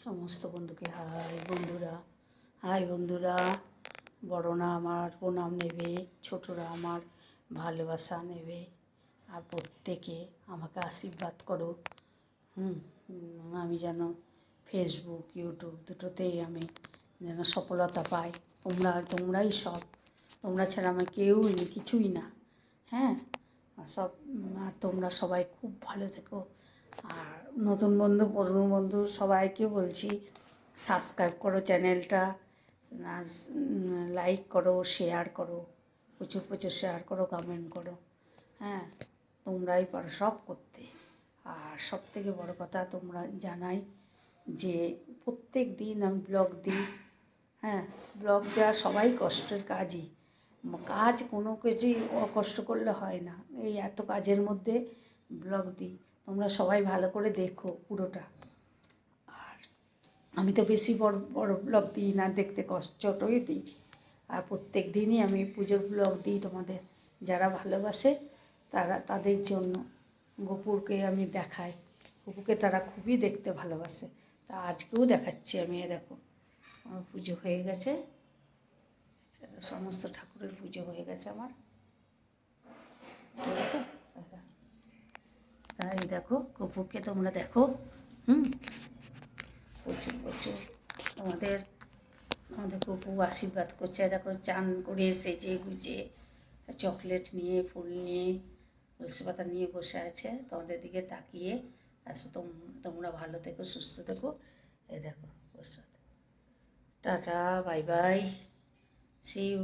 সমস্ত বন্ধুকে হাই বন্ধুরা, হাই বন্ধুরা। বড়রা আমার প্রণাম নেবে, ছোটরা আমার ভালোবাসা নেবে, আর প্রত্যেকে আমাকে আশীর্বাদ করো। আমি যেন ফেসবুক ইউটিউব দুটোতেই আমি যেন সফলতা পাই। তোমরাই সব, তোমরা ছাড়া আমার কেউই নেই, কিছুই না। হ্যাঁ, সব। আর তোমরা সবাই খুব ভালো থেকো। আর নতুন বন্ধু পুরনো বন্ধু সবাইকে বলছি, সাবস্ক্রাইব করো চ্যানেলটা, লাইক করো, শেয়ার করো, প্রচুর প্রচুর শেয়ার করো, কমেন্ট করো। হ্যাঁ, তোমরাই পারো সব করতে। আর সব থেকে বড়ো কথা, তোমরা জানাই যে প্রত্যেক দিন আমি ব্লগ দিই। হ্যাঁ, ব্লগ দেওয়া সবাই কষ্টের কাজই, কাজ কোনো কিছুই অকষ্ট করলে হয় না। এই এত কাজের মধ্যে ব্লগ দিই, তোমরা সবাই ভালো করে দেখো পুরোটা। আর আমি তো বেশি বড় বড় ব্লগ দিই না, দেখতে ছোটোই দিই। আর প্রত্যেক দিনই আমি পুজোর ব্লগ দিই তোমাদের যারা ভালোবাসে তাদের জন্য। গোপুরকে আমি দেখাই, গোপুকে তারা খুবই দেখতে ভালোবাসে, তা আজকেও দেখাচ্ছি আমি। দেখো, আমার পুজো হয়ে গেছে, সমস্ত ঠাকুরের পুজো হয়ে গেছে আমার, ঠিক আছে। তাই দেখো গোপুরকে তোমরা দেখো। প্রচুর প্রচুর তোমাদের আমাদের গপু আশীর্বাদ করছে। দেখো, চান করে সেজে গুজে চকলেট নিয়ে, ফুল নিয়ে, তুলসী পাতা নিয়ে বসে আছে তোমাদের দিকে তাকিয়ে। আসো, তোমরা ভালো থেকো, সুস্থ থেকো। এই দেখো বসে, tata, bye bye, see you.